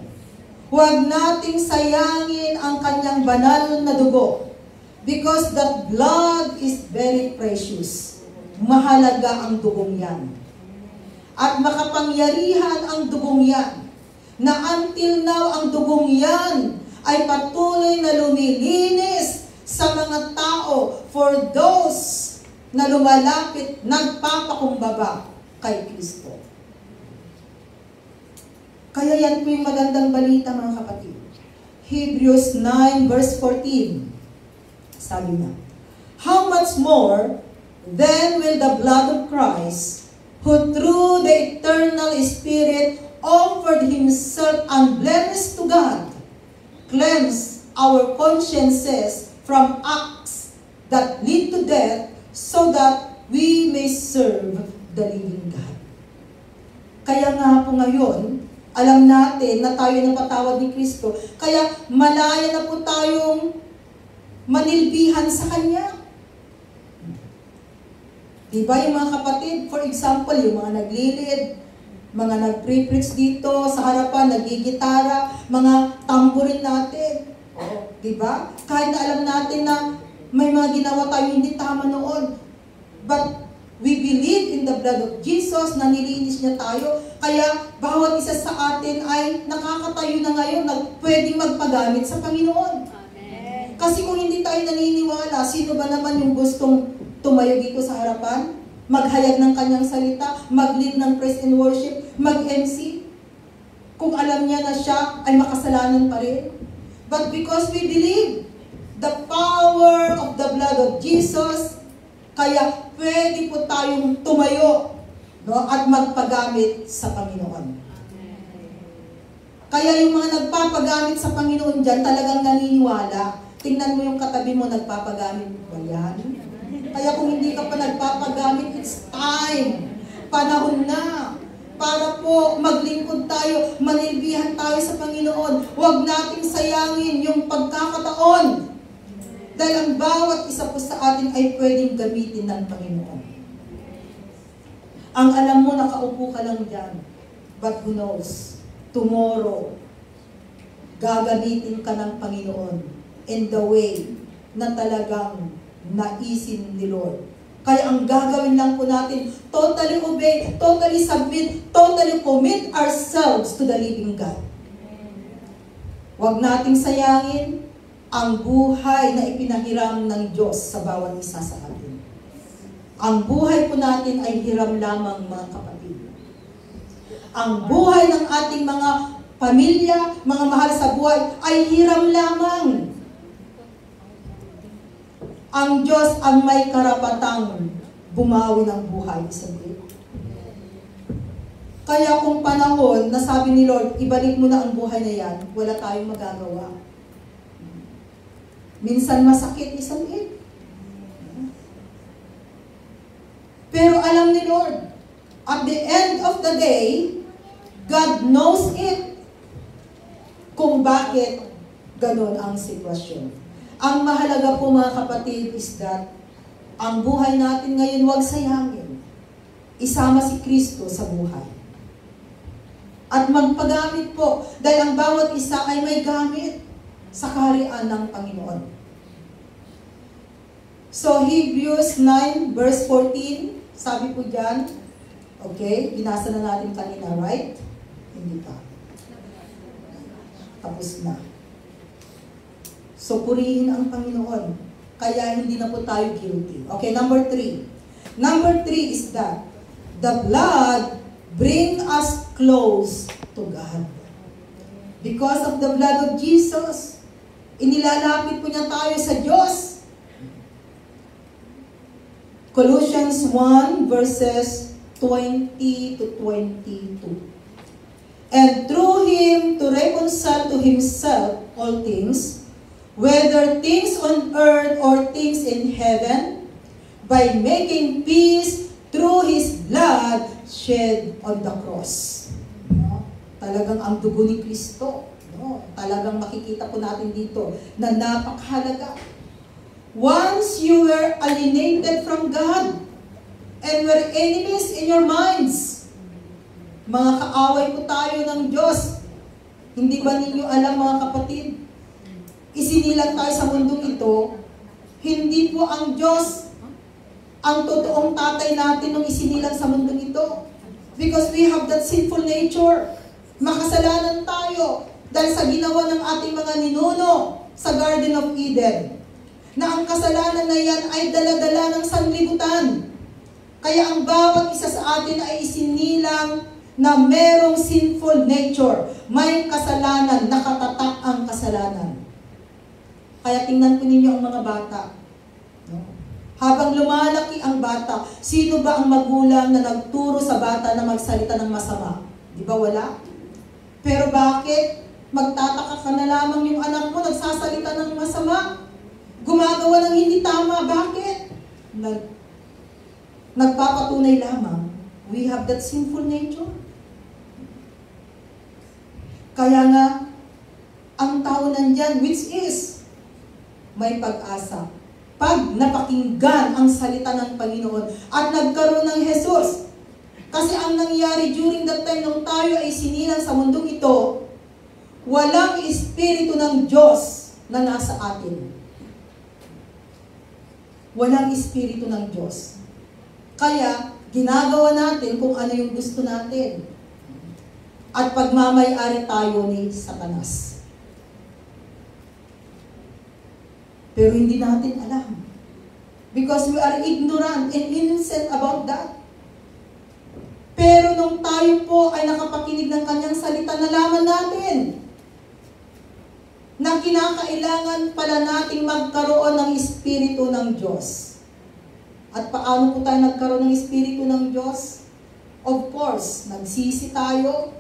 Huwag nating sayangin ang kanyang banal na dugo. Because that blood is very precious. Mahalaga ang dugong yan. At makapangyarihan ang dugong yan. Na until now, ang dugong yan ay patuloy na lumilinis sa mga tao for those na lumalapit, nagpapakumbaba kay Kristo. Kaya yan po yung magandang balita, mga kapatid. Hebrews 9 verse 14. Sabi niya, how much more then will the blood of Christ, who through the eternal Spirit offered Himself unblemished to God, cleanse our consciences from acts that lead to death, so that we may serve the living God. Kaya nga po ngayon, alam natin na tayo napatawad ni Kristo, kaya malaya na po tayong manilbihan sa Kanya. Diba yung mga kapatid, for example, yung mga naglilid, mga nag-pre-preach dito sa harapan, nagigitara, mga tamburin natin. Diba? Kahit na alam natin na may mga ginawa tayo hindi tama noon. But we believe in the blood of Jesus na nilinis niya tayo. Kaya bawat isa sa atin ay nakakatayo na ngayon na pwedeng magpagamit sa Panginoon. Amen. Kasi kung hindi tayo naniniwala, sino ba naman yung gustong tumayo dito sa harapan? Maghayag ng kanyang salita, mag-lead ng praise and worship, mag-MC? Kung alam niya na siya ay makasalanan pa rin. But because we believe the power of the blood of Jesus, kaya pwede po tayong tumayo, no, at magpagamit sa Panginoon. Kaya yung mga nagpapagamit sa Panginoon dyan, talagang naniniwala. Tingnan mo yung katabi mo, nagpapagamit ba yan? Kaya kung hindi ka pa nagpapagamit, it's time. Panahon na. Para po maglingkod tayo, manilbihan tayo sa Panginoon. Huwag nating sayangin yung pagkakataon. Dahil ang bawat isa po sa atin ay pwedeng gamitin ng Panginoon. Ang alam mo, nakaupo ka lang dyan. But who knows? Tomorrow, gagamitin ka ng Panginoon in the way na talagang naisin ni Lord. Kaya ang gagawin lang po natin, totally obey, totally submit, totally commit ourselves to the living God. Huwag nating sayangin ang buhay na ipinahiram ng Diyos sa bawat isa sa atin. Ang buhay po natin ay hiram lamang, mga kapatid. Ang buhay ng ating mga pamilya, mga mahal sa buhay, ay hiram lamang. Ang Diyos ang may karapatang bumawi ng buhay, isang ito. Kaya kung panahon na sabi ni Lord, ibalik mo na ang buhay na yan, wala tayong magagawa. Minsan masakit, isang ito. Pero alam ni Lord, at the end of the day, God knows it kung bakit ganon ang sitwasyon. Ang mahalaga po, mga kapatid, is that ang buhay natin ngayon huwag sayangin. Isama si Kristo sa buhay. at magpagamit po dahil ang bawat isa ay may gamit sa kaharian ng Panginoon. So, Hebrews 9 verse 14, sabi po dyan, okay, binasa na natin kanina, right? Hindi pa. Tapos na. So, purihin ang Panginoon. Kaya hindi na po tayo guilty. Okay, number 3. Number 3 is that the blood bring us close to God. Because of the blood of Jesus, inilalapit po niya tayo sa Diyos. Colossians 1 verses 20 to 22. And through Him to reconcile to Himself all things, whether things on earth or things in heaven, by making peace through His blood shed on the cross. No? Talagang ang dugo ni Kristo. No? Talagang makikita po natin dito na napakahalaga. Once you were alienated from God and were enemies in your minds, mga kaaway po tayo ng Diyos. Hindi ba ninyo alam, mga kapatid? Isinilang tayo sa mundong ito, hindi po ang Diyos ang totoong tatay natin nung isinilang sa mundong ito. Because we have that sinful nature. Makasalanan tayo dahil sa ginawa ng ating mga ninuno sa Garden of Eden. Na ang kasalanan na yan ay dala-dala ng sanlibutan. Kaya ang bawat isa sa atin ay isinilang na merong sinful nature. May kasalanan, nakatatak ang kasalanan. Kaya tingnan po ninyo ang mga bata. No? Habang lumalaki ang bata, sino ba ang magulang na nagturo sa bata na magsalita ng masama? Di ba wala? Pero bakit? Magtataka ka na lamang yung anak mo nagsasalita ng masama. Gumagawa ng hindi tama. Bakit? Nagpapatunay lamang. We have that sinful nature. Kaya nga, ang tao nandyan, which is, may pag-asa. Pag napakinggan ang salita ng Panginoon at nagkaroon ng Jesus. Kasi ang nangyari during that time nung tayo ay sinilang sa mundong ito, walang espiritu ng Diyos na nasa atin. Walang espiritu ng Diyos. Kaya, ginagawa natin kung ano yung gusto natin. At pagmamay-ari tayo ni Satanas. Pero hindi natin alam. Because we are ignorant and innocent about that. Pero nung tayo po ay nakapakinig ng kanyang salita, nalaman natin na kinakailangan pala nating magkaroon ng Espiritu ng Diyos. At paano po tayo nagkaroon ng Espiritu ng Diyos? Of course, nagsisi tayo.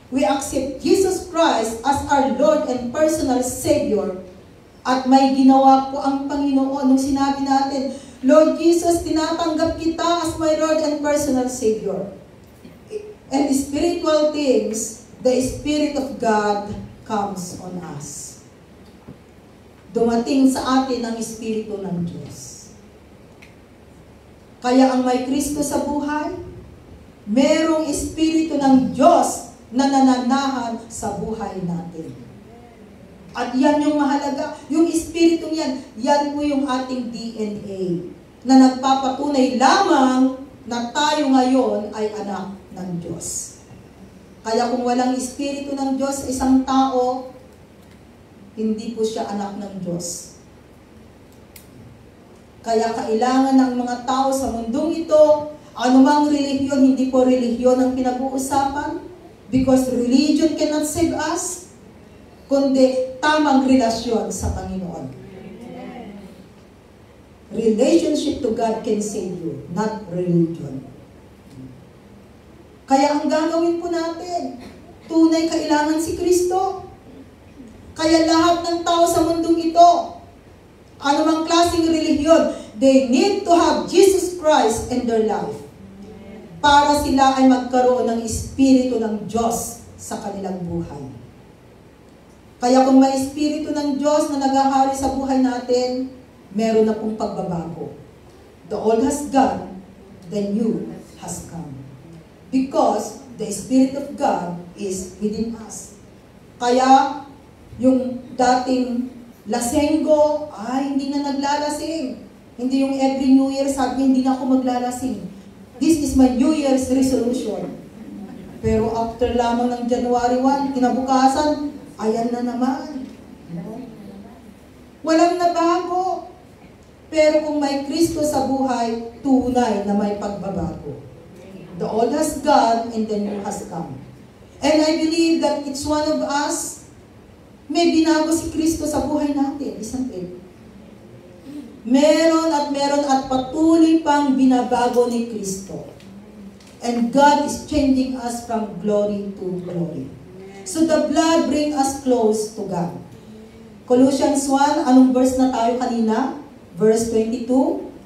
We accept Jesus Christ as our Lord and personal Savior. At may ginawa po ang Panginoon nung sinabi natin, Lord Jesus, tinatanggap kita as my Lord and personal Savior. And spiritual things, the Spirit of God comes on us. Dumating sa atin ang Espiritu ng Diyos. Kaya ang may Kristo sa buhay, merong Espiritu ng Diyos na nananahan sa buhay natin. At yan yung mahalaga. Yung Espiritong yan, yan po yung ating DNA na nagpapatunay lamang na tayo ngayon ay anak ng Diyos. Kaya kung walang Espiritu ng Diyos sa isang tao, hindi po siya anak ng Diyos. Kaya kailangan ng mga tao sa mundong ito, anumang relihiyon, hindi po relihiyon ang pinag-uusapan, because religion cannot save us, kundi tamang relasyon sa Panginoon. Relationship to God can save you, not religion. Kaya ang gagawin po natin, tunay kailangan si Kristo. Kaya lahat ng tao sa mundong ito, anumang klaseng relihiyon, they need to have Jesus Christ in their life. Para sila ay magkaroon ng Espiritu ng Diyos sa kanilang buhay. Kaya kung may Espiritu ng Diyos na naghahari sa buhay natin, meron na pong pagbabago. The old has gone, the new has come. Because the Spirit of God is within us. Kaya, yung dating lasenggo, hindi na naglalasing. Hindi yung every New Year sabi niya, hindi na ako maglalasing. This is my New Year's resolution. Pero after lamang ng January 1, kinabukasan, ayan na naman. Walang nabago. Pero kung may Kristo sa buhay, tunay na may pagbabago. The old has gone and the new has come. And I believe that each one of us, may binago si Kristo sa buhay natin, isn't it? Meron at patuloy pang binabago ni Kristo. And God is changing us from glory to glory. So the blood brings us close to God. Colossians 1, anong verse na tayo kanina? Verse 22.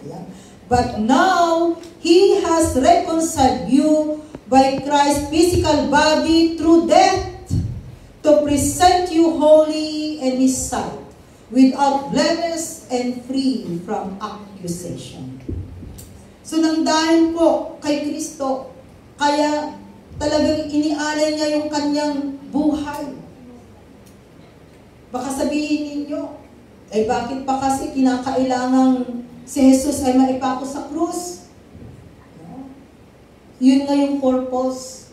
Ayan. But now, He has reconciled you by Christ's physical body through death to present you holy in His sight, without blemish and free from accusation. So nang dahil po kay Kristo, kaya talagang inialay niya yung kanyang buhay. Baka sabihin ninyo, bakit pa kasi kinakailangang si Jesus ay maipako sa krus? Yun nga yung purpose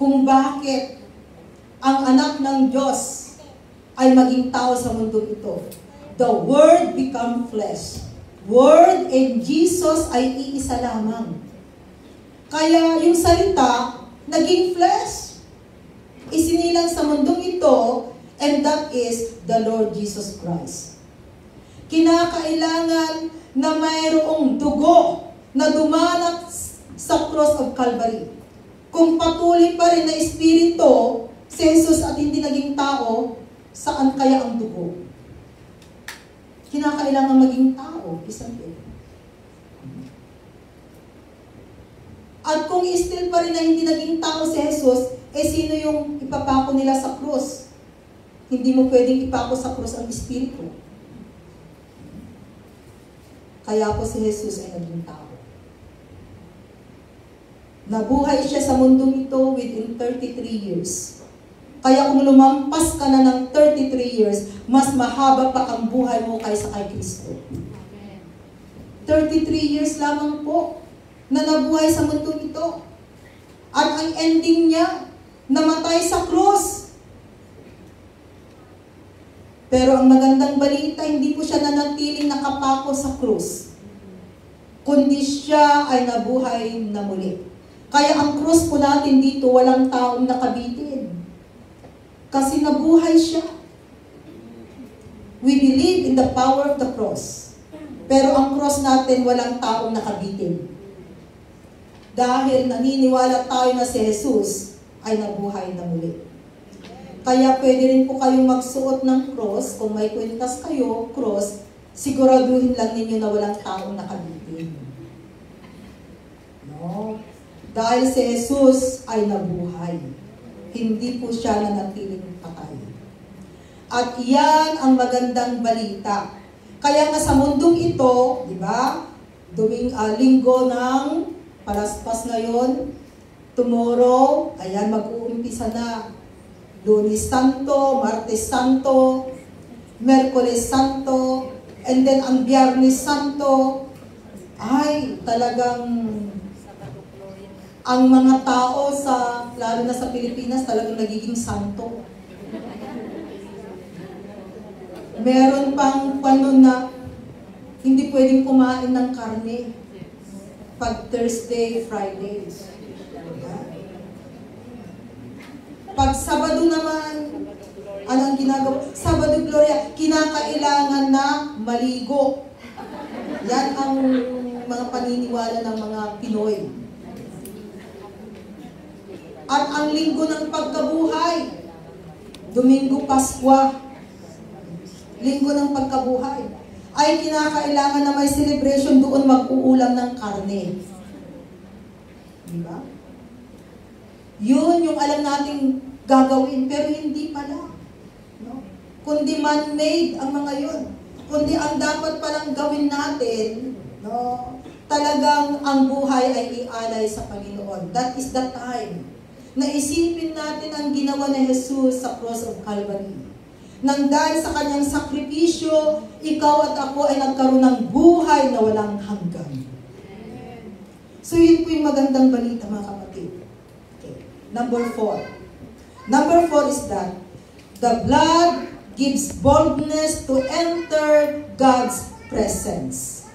kung bakit ang anak ng Diyos ay maging tao sa mundo ito. The Word become flesh. Word and Jesus ay iisa lamang. Kaya yung salita, naging flesh. Isinilang sa mundong ito, and that is the Lord Jesus Christ. Kinakailangan na mayroong dugo na dumanak sa cross of Calvary. Kung patuloy pa rin na espiritu, si Jesus at hindi naging tao, saan kaya ang dugo? Kinakailangan maging tao, isang ito. At kung still pa rin na hindi naging tao si Jesus, sino yung ipapako nila sa krus? Hindi mo pwedeng ipako sa krus ang espiritu. Kaya po si Jesus ay naging tao. Nabuhay siya sa mundong ito within 33 years. Kaya kung lumampas ka na ng 33 years, mas mahaba pa ang buhay mo kaysa kay Kristo. 33 years lamang po na nabuhay sa mundong ito. At ang ending niya, namatay sa krus. Pero ang magandang balita, hindi po siya nanatiling nakapako sa krus, kundi siya ay nabuhay na muli. Kaya ang krus po natin dito, walang taong nakabitin. Kasi nabuhay siya. We believe in the power of the cross. Pero ang cross natin, walang taong nakabitin. Dahil naniniwala tayo na si Jesus ay nabuhay na muli. Kaya pwede rin po kayong magsuot ng cross. Kung may kwintas kayo, cross, siguraduhin lang ninyo na walang taong nakabitin. No? Dahil si Jesus ay nabuhay. Hindi po siya nanatiling patay. At yan ang magandang balita. Kaya nga sa mundong ito, di ba? Linggo ng palaspas ngayon. Tomorrow, ayan, mag-uumpisa na. Lunes Santo, Martes Santo, Merkules Santo, and then ang Biyernes Santo, ay talagang ang mga tao sa, lalo na sa Pilipinas, talagang nagiging santo. Meron pang panon na hindi pwedeng kumain ng karne pag Thursday, Friday. Pag Sabado naman, anong ginagawa? Sabado Gloria, kinakailangan na maligo. Yan ang mga paniniwala ng mga Pinoy. At ang linggo ng pagkabuhay, Domingo Paskwa, linggo ng pagkabuhay, ay kinakailangan na may celebration doon mag-uulam ng karne. Diba? Yun yung alam nating gagawin, pero hindi pala. No? Kundi man-made ang mga yun. Kundi ang dapat palang gawin natin, no? Talagang ang buhay ay ialay sa Panginoon. That is the time. na isipin natin ang ginawa ni Jesus sa cross of Calvary. Nang dahil sa kanyang sakripisyo, ikaw at ako ay nagkaroon ng buhay na walang hanggan. So yun po yung magandang balita, mga kapatid. Okay. Number 4. Number 4 is that the blood gives boldness to enter God's presence.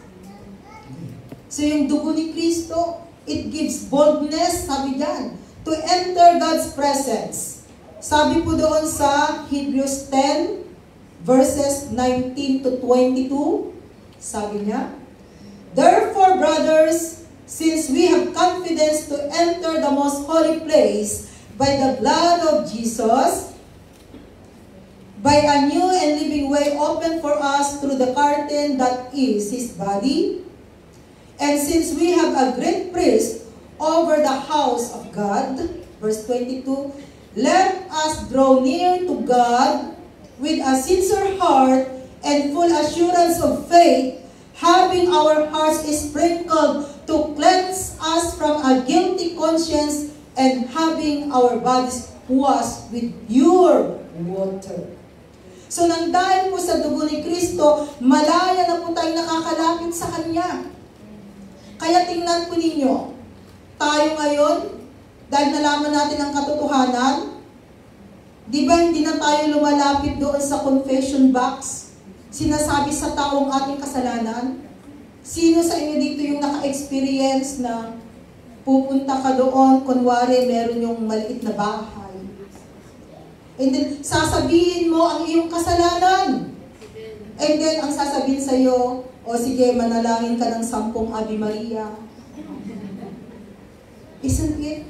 So yung dugo ni Kristo, it gives boldness, sabi diyan, to enter God's presence. Sabi po doon sa Hebrews 10, verses 19 to 22, sabi niya, therefore, brothers, since we have confidence to enter the most holy place by the blood of Jesus, by a new and living way open for us through the curtain that is His body. And since we have a great priest over the house of God, verse 22, let us draw near to God with a sincere heart and full assurance of faith, having our hearts sprinkled to cleanse us from a guilty conscience and having our bodies washed with pure water. So nang dahil po sa dugo ni Kristo, malaya na po tayo nakakalapit sa Kanya. Kaya tingnan po ninyo, tayo ngayon, dahil nalaman natin ang katotohanan, di ba hindi na tayo lumalapit doon sa confession box? Sinasabi sa taong ating kasalanan? Sino sa inyo dito yung naka-experience na pupunta ka doon, kunwari meron yung maliit na bahay? And then, sasabihin mo ang iyong kasalanan. And then, ang sasabihin sa'yo, o sige, manalangin ka ng 10 Ave Maria. Isn't it?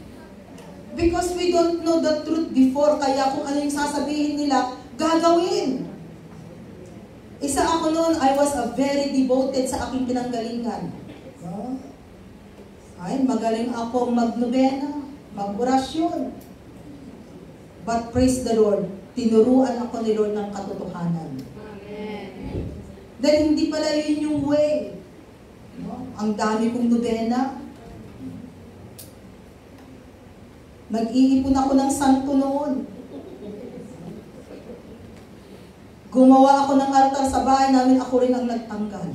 Because we don't know the truth before, kaya kung ano yung sasabihin nila, gagawin. Isa ako noon, I was a very devoted sa aking pinanggalingan. Ay, magaling akong magnobena, mag-orasyon. But praise the Lord, tinuruan ako ni Lord ng katotohanan. Amen. Dahil hindi pala yun yung way. No? Ang dami kong nobena. Nag-iipon ako ng santo noon. Gumawa ako ng altar sa bahay namin, ako rin ang nagtanggal.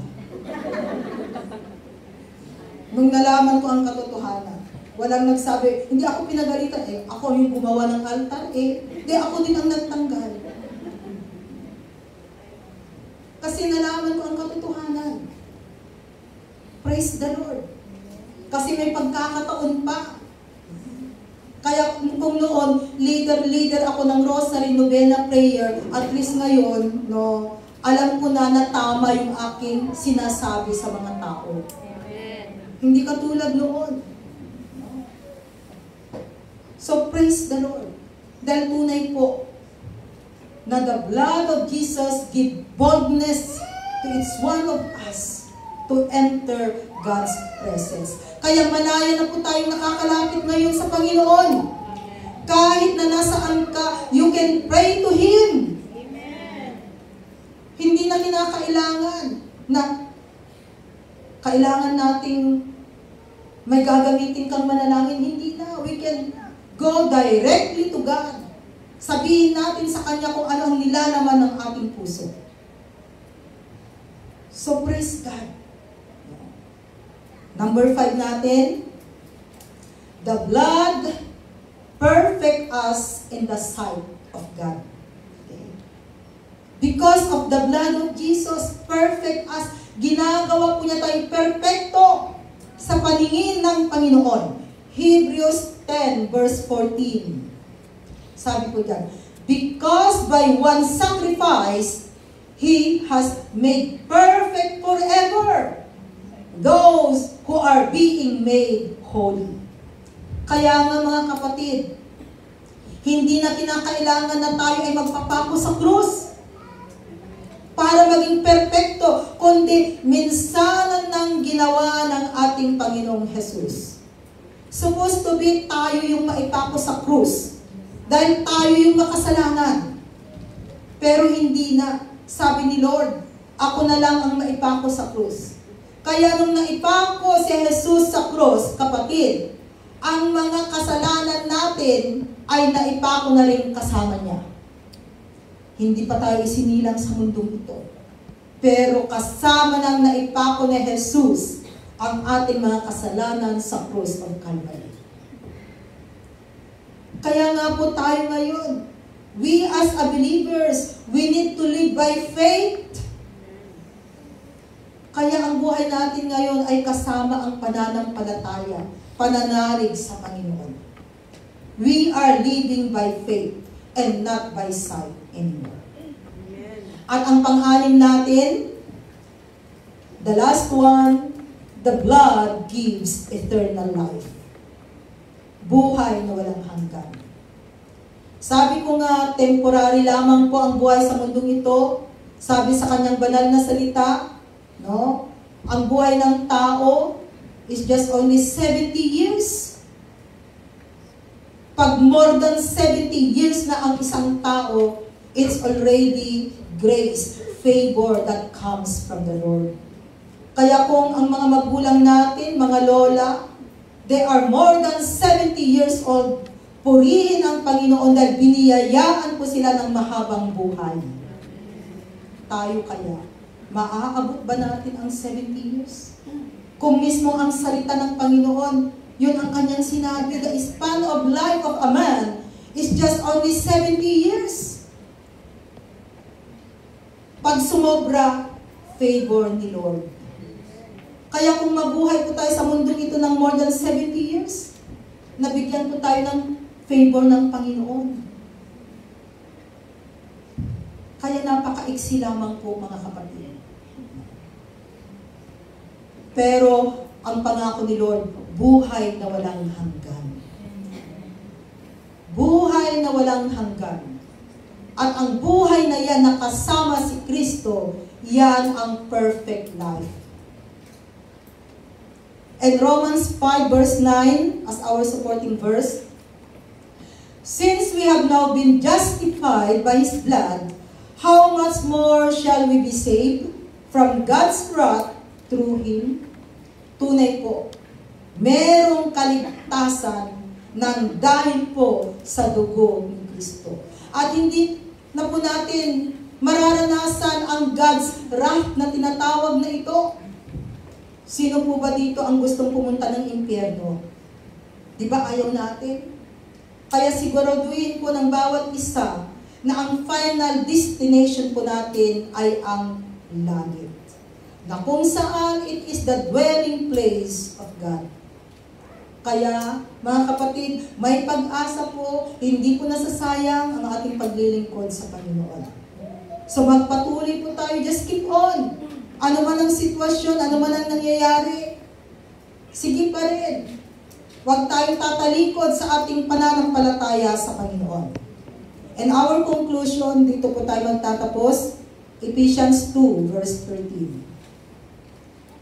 Nung nalaman ko ang katotohanan, walang nagsabi, hindi ako pinagalitan, ako yung gumawa ng altar, hindi ako din ang nagtanggal. Kasi nalaman ko ang katotohanan. Praise the Lord. Kasi may pagkakataon pa. Kaya kung noon, leader ako ng rosary, novena prayer, at least ngayon, no, alam ko na tama yung aking sinasabi sa mga tao. Amen. Hindi katulad noon. So praise the Lord. Dahil tunay po na the blood of Jesus give boldness to each one of us to enter God's presence. Kaya malaya na po tayong nakakalapit ngayon sa Panginoon. Kahit na nasaan ka, you can pray to Him. Amen. Hindi na kinakailangan na kailangan nating may gagamitin kang manalangin. Hindi na. We can go directly to God. Sabihin natin sa Kanya kung ano ang nilalaman ng ating puso. So praise God. Number 5 natin, the blood perfect us in the sight of God. Okay. Because of the blood of Jesus, perfect us. Ginagawa po niya tayong perfecto sa paningin ng Panginoon. Hebrews 10 verse 14. Sabi po dyan, because by one sacrifice, He has made perfect forever those who are being made holy. Kaya nga mga kapatid, hindi na kinakailangan na tayo ay magpapako sa krus para maging perfecto, kundi minsanan ng ginawa ng ating Panginoong Jesus. Supposed to be tayo yung maipako sa krus dahil tayo yung makasalanan. Pero hindi na. Sabi ni Lord, ako na lang ang maipako sa krus. Kaya nung naipako si Jesus sa krus, kapatid, ang mga kasalanan natin ay naipako na rin kasama niya. Hindi pa tayo isinilang sa mundong ito. Pero kasama nang naipako ni Jesus ang ating mga kasalanan sa cross of Calvary. Kaya nga po tayo ngayon, we as a believers, we need to live by faith. Kaya ang buhay natin ngayon ay kasama ang pananampalataya, pananalig sa Panginoon. We are living by faith and not by sight anymore. At ang pang-anim natin, the last one, the blood gives eternal life. Buhay na walang hanggan. Sabi ko nga, temporary lamang po ang buhay sa mundong ito. Sabi sa kanyang banal na salita, no? Ang buhay ng tao is just only 70 years. Pag more than 70 years na ang isang tao, it's already grace, favor that comes from the Lord. Kaya kung ang mga magulang natin, mga lola, they are more than 70 years old, purihin ang Panginoon dahil biniyayaan po sila ng mahabang buhay. Tayo kaya, maaabot ba natin ang 70 years? Kung mismo ang salita ng Panginoon, yun ang kanyang sinabi, the span of life of a man is just only 70 years. Pag sumobra, favor ni Lord. Kaya kung mabuhay po tayo sa mundong ito ng more than 70 years, nabigyan po tayo ng favor ng Panginoon. Kaya napakaiksi lamang po mga kapatid. Pero ang pangako ni Lord, buhay na walang hanggan. Buhay na walang hanggan. At ang buhay na yan na kasama si Kristo, yan ang perfect life. And Romans 5 verse 9 as our supporting verse, since we have now been justified by His blood, how much more shall we be saved from God's wrath through Him? Tunay po, merong kaligtasan ng dahil po sa dugo ni Kristo. At hindi na po natin mararanasan ang God's wrath na tinatawag na ito. Sino po ba dito ang gustong pumunta ng impyerno? Di ba ayaw natin? Kaya siguraduhin po ng bawat isa na ang final destination po natin ay ang langit. Na kung saan it is the dwelling place of God. Kaya, mga kapatid, may pag-asa po, hindi po nasasayang ang ating paglilingkod sa Panginoon. So magpatuloy po tayo, just keep on. Ano man ang sitwasyon, ano man ang nangyayari, sige pa rin. Huwag tayong tatalikod sa ating pananampalataya sa Panginoon. And our conclusion, dito po tayo magtatapos, Ephesians 2, verse 13.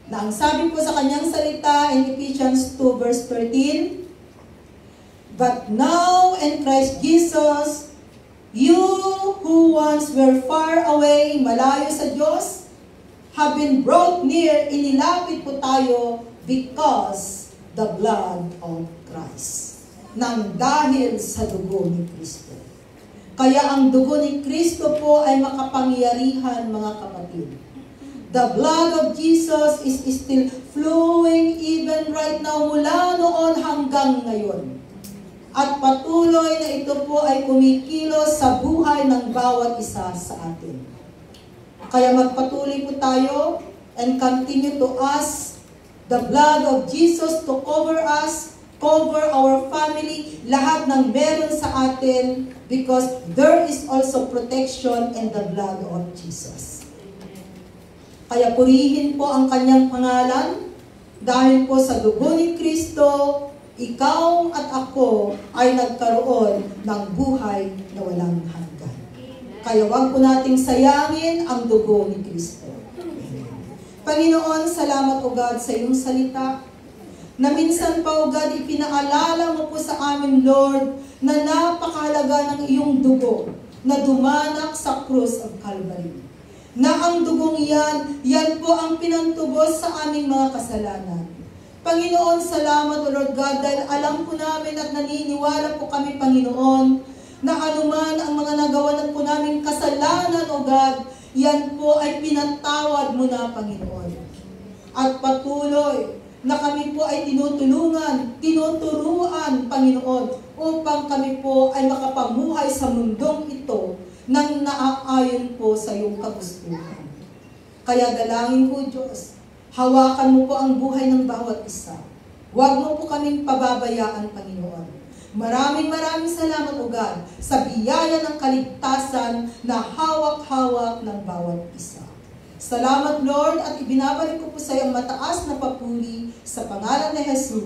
Na ang sabi po sa kanyang salita in Ephesians 2 verse 13, but now in Christ Jesus, you who once were far away, malayo sa Diyos, have been brought near, inilapit po tayo because the blood of Christ. Nang dahil sa dugo ni Kristo. Kaya ang dugo ni Kristo po ay makapangyarihan, mga kapatid. The blood of Jesus is still flowing even right now mula noon hanggang ngayon. At patuloy na ito po ay kumikilos sa buhay ng bawat isa sa atin. Kaya magpatuloy po tayo and continue to ask the blood of Jesus to cover us, cover our family, lahat ng meron sa atin because there is also protection in the blood of Jesus. Kaya purihin po ang kanyang pangalan dahil po sa dugo ni Kristo, ikaw at ako ay nagkaroon ng buhay na walang hanggan. Kaya wag po nating sayangin ang dugo ni Kristo. Panginoon, salamat o God sa iyong salita na minsan pa o God ipinaalala mo po sa amin, Lord, na napakahalaga ng iyong dugo na dumanak sa cross of Calvary. Na ang dugong yan po ang pinantubos sa aming mga kasalanan. Panginoon, salamat, O Lord God, dahil alam po namin at naniniwala po kami, Panginoon, na anuman ang mga nagawa po namin kasalanan, O God, yan po ay pinatawad mo na, Panginoon. At patuloy na kami po ay tinutulungan, tinuturuan, Panginoon, upang kami po ay makapamuhay sa mundong ito nang naaayon po sa iyong kagustuhan. Kaya dalangin ko, Diyos, hawakan mo po ang buhay ng bawat isa. Huwag mo po kaming pababayaan, Panginoon. Maraming salamat, O God, sa biyaya ng kaligtasan na hawak-hawak ng bawat isa. Salamat, Lord, at ibinabalik ko po sa iyo ang mataas na papuri sa pangalan ni Jesus.